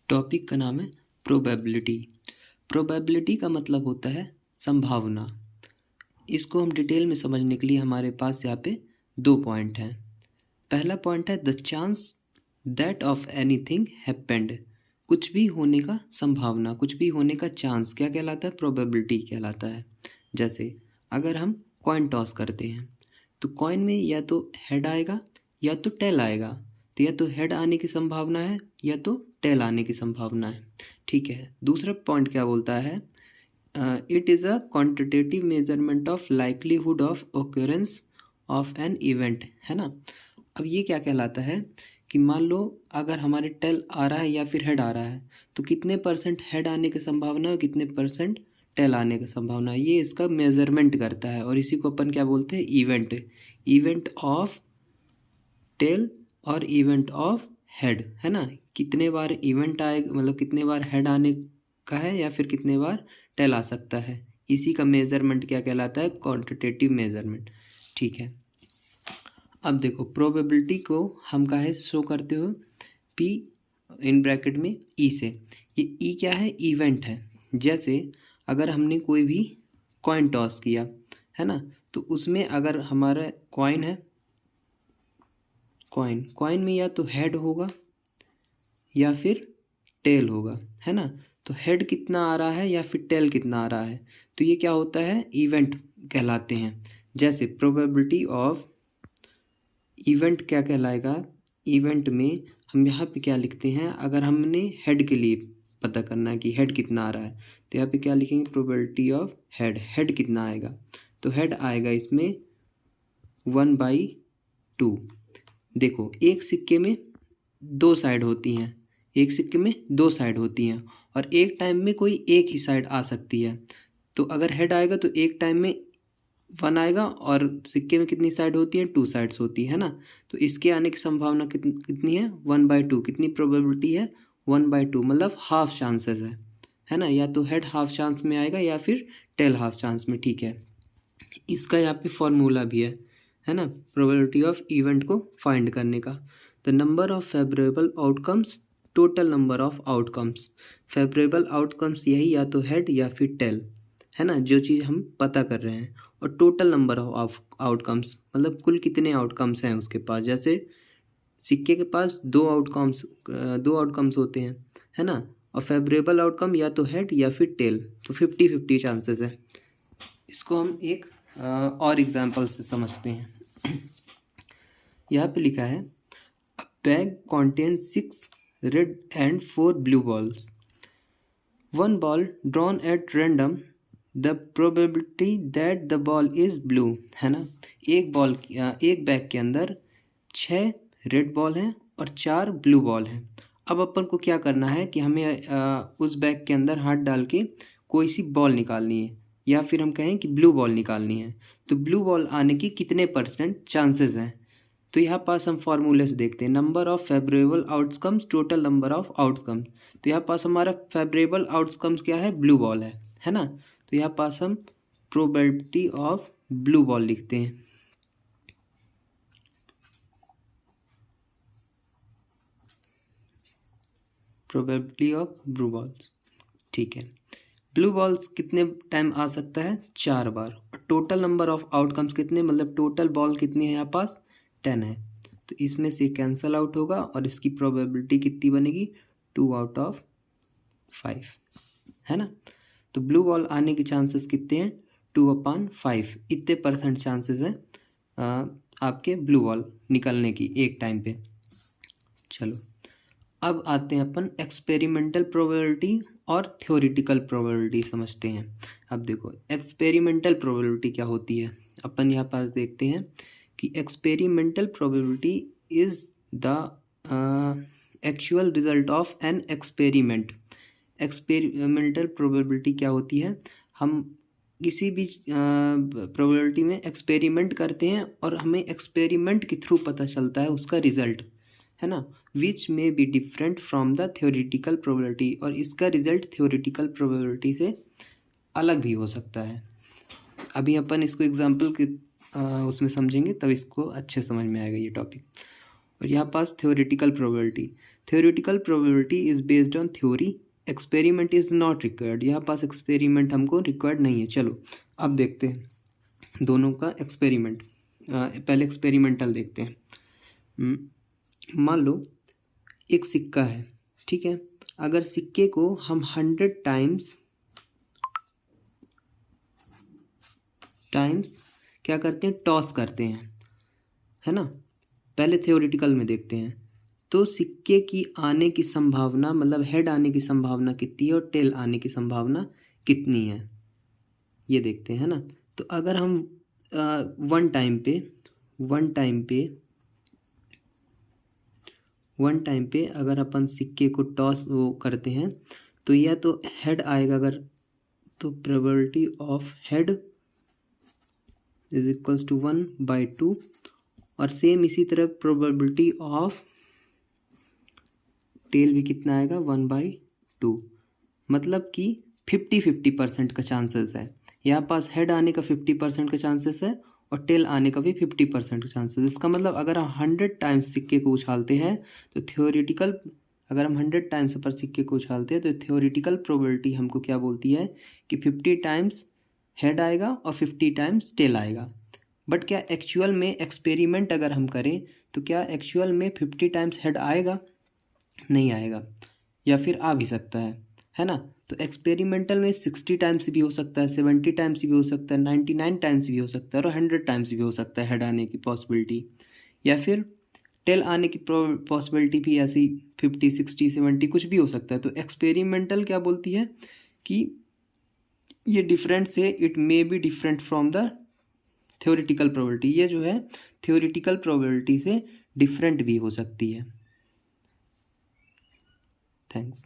Topic का नाम है प्रोबेबिलिटी। प्रोबेबिलिटी का मतलब होता है संभावना। इसको हम डिटेल में समझने के लिए हमारे पास यहाँ पे 2 पॉइंट हैं। पहला पॉइंट है the chance that of anything happened. कुछ भी होने का संभावना, कुछ भी होने का चांस क्या कहलाता है? प्रोबेबिलिटी कहलाता है। जैसे अगर हम कॉइन टॉस करते हैं तो कॉइन में या तो हेड आएगा या तो टेल आएगा। तो या तो हेड आने की संभावना है या तो टेल आने की संभावना है। ठीक है। दूसरा पॉइंट क्या बोलता है? It is a quantitative measurement of likelihood of occurrence of an event, है ना। अब ये क्या कहलाता है कि मान लो अगर हमारे टेल आ रहा है या फिर हेड आ रहा है तो कितने परसेंट हेड आने की संभावना है, कितने परसेंट टेल आने की संभावना है, ये इसका मेजरमेंट करता है। और इसी को अपन क्या बोलते हैं? इवेंट। इवेंट ऑफ टेल और इवेंट ऑफ हेड, है ना। कितने बार इवेंट आए, मतलब कितने बार हेड आने का है या फिर कितने बार टेल आ सकता है, इसी का मेजरमेंट क्या कहलाता है? Quantitative measurement. ठीक है। अब देखो प्रोबेबिलिटी को हम काहे शो करते हो? पी इन ब्रैकेट में ई से। ये ई क्या है? इवेंट है। जैसे अगर हमने कोई भी कॉइन टॉस किया, है ना, तो उसमें अगर हमारा कॉइन है, कॉइन में या तो हेड होगा या फिर टेल होगा, है ना। तो हेड कितना आ रहा है या फिर टेल कितना आ रहा है, तो ये क्या होता है? इवेंट कहलाते हैं। जैसे प्रोबेबिलिटी ऑफ इवेंट क्या कहलाएगा? इवेंट में हम यहाँ पे क्या लिखते हैं? अगर हमने हेड के लिए पता करना है कि हेड कितना आ रहा है तो यहाँ पे क्या लिखेंगे? Probability of head. हेड कितना आएगा? तो हेड आएगा इसमें 1/2। देखो एक सिक्के में 2 साइड होती हैं, एक सिक्के में 2 साइड होती हैं और एक टाइम में कोई एक ही साइड आ सकती है। तो अगर हेड आएगा तो एक टाइम में 1 आएगा और सिक्के में कितनी साइड होती है? 2 साइड्स होती है ना। तो इसके आने की संभावना कितनी है? 1/2। कितनी प्रोबेबिलिटी है? 1/2, मतलब हाफ चांसेस है ना। या तो हेड हाफ चांस में आएगा या फिर टेल हाफ चांस में। ठीक है। इसका यहाँ पे फॉर्मूला भी है ना, प्रोबेबिलिटी ऑफ इवेंट को फाइंड करने का। The number of favourable outcomes, total number of outcomes. Favourable outcomes यही या तो हेड या फिर टेल, है ना, जो चीज़ हम पता कर रहे हैं। और टोटल नंबर ऑफ आउटकम्स मतलब कुल कितने आउटकम्स हैं उसके पास। जैसे सिक्के के पास 2 आउटकम्स होते हैं, है ना। और फेवरेबल आउटकम या तो हेड या फिर टेल, तो 50-50 चांसेस है। इसको हम एक और एग्जाम्पल से समझते हैं। यहाँ पे लिखा है अ bag contains 6 red and 4 blue balls, 1 ball drawn at random, the probability that the ball is blue, है ना। एक बैग के अंदर 6 रेड बॉल हैं और 4 ब्लू बॉल हैं। अब अपन को क्या करना है कि हमें उस बैग के अंदर हाथ डाल के कोई सी बॉल निकालनी है, या फिर हम कहें कि ब्लू बॉल निकालनी है। तो ब्लू बॉल आने की कितने % चांसेस हैं? तो यहाँ पास हम फॉर्मूले से देखते हैं। Number of favourable outcomes, total number of outcomes. तो यहाँ पास हमारा फेवरेबल आउटकम्स क्या है? ब्लू बॉल है ना। तो यहाँ पास हम प्रोबेबिलिटी ऑफ ब्लू बॉल लिखते हैं। Probability of blue balls. ठीक है। ब्लू बॉल्स कितने टाइम आ सकता है? 4 बार। और टोटल नंबर ऑफ आउटकम्स कितने, मतलब टोटल बॉल कितनी है यहाँ पास? 10 है। तो इसमें से कैंसल आउट होगा और इसकी प्रोबेबिलिटी कितनी बनेगी? 2/5, है ना। तो ब्लू बॉल आने के चांसेस कितने हैं? 2/5। इतने % चांसेस हैं आपके ब्लू बॉल निकलने की एक टाइम पे। चलो अब आते हैं अपन एक्सपेरिमेंटल प्रोबेबिलिटी और थ्योरेटिकल प्रोबेबिलिटी समझते हैं। अब देखो एक्सपेरिमेंटल प्रोबेबिलिटी क्या होती है, अपन यहाँ पर देखते हैं कि experimental probability is the actual result of an experiment. Experimental probability क्या होती है? हम किसी भी प्रोबेबिलिटी में एक्सपेरिमेंट करते हैं और हमें एक्सपेरिमेंट के थ्रू पता चलता है उसका रिजल्ट, है ना, विच में be different from the theoretical probability. और इसका रिजल्ट थ्योरेटिकल प्रोबेबिलिटी से अलग भी हो सकता है। अभी अपन इसको एग्जाम्पल के उसमें समझेंगे तब इसको अच्छे समझ में आएगा ये टॉपिक। और यहाँ पास theoretical probability. Theoretical probability is based on theory, experiment is not required. यहाँ पास एक्सपेरिमेंट हमको रिक्वायर्ड नहीं है। चलो अब देखते हैं दोनों का एक्सपेरिमेंट। पहले एक्सपेरिमेंटल देखते हैं। मान लो एक सिक्का है, ठीक है। अगर सिक्के को हम 100 टाइम्स क्या करते हैं, टॉस करते हैं, है ना। पहले थ्योरेटिकल में देखते हैं, तो सिक्के की आने की संभावना, मतलब हेड आने की संभावना कितनी है और टेल आने की संभावना कितनी है, ये देखते हैं, है ना। तो अगर हम वन टाइम पे अगर अपन सिक्के को टॉस वो करते हैं तो या तो हेड आएगा, अगर तो probability of head is equals to 1/2, और सेम इसी तरह प्रोबेबिलिटी ऑफ टेल भी कितना आएगा, 1/2। मतलब कि 50-50% का चांसेस है। यहाँ पास हेड आने का 50% का चांसेस है और टेल आने का भी 50% का चांसेस। इसका मतलब अगर हम 100 टाइम्स सिक्के को उछालते हैं तो थ्योरेटिकल, अगर हम 100 टाइम्स पर सिक्के को उछालते हैं तो थ्योरेटिकल प्रोबेबिलिटी हमको क्या बोलती है कि 50 टाइम्स हेड आएगा और 50 टाइम्स टेल आएगा। बट क्या एक्चुअल में एक्सपेरिमेंट अगर हम करें तो क्या एक्चुअल में 50 टाइम्स हेड आएगा, नहीं आएगा, या फिर आ भी सकता है ना। तो एक्सपेरिमेंटल में 60 टाइम्स भी हो सकता है, 70 टाइम्स भी हो सकता है, 99 टाइम्स भी हो सकता है और 100 टाइम्स भी हो सकता है हेड आने की पॉसिबिलिटी, या फिर टेल आने की पॉसिबिलिटी भी ऐसी 50, 60, 70 कुछ भी हो सकता है। तो एक्सपेरिमेंटल क्या बोलती है कि ये डिफरेंट से, it may be different from the theoretical probability, ये जो है थ्योरेटिकल प्रोबेबिलिटी से डिफरेंट भी हो सकती है। थैंक्स।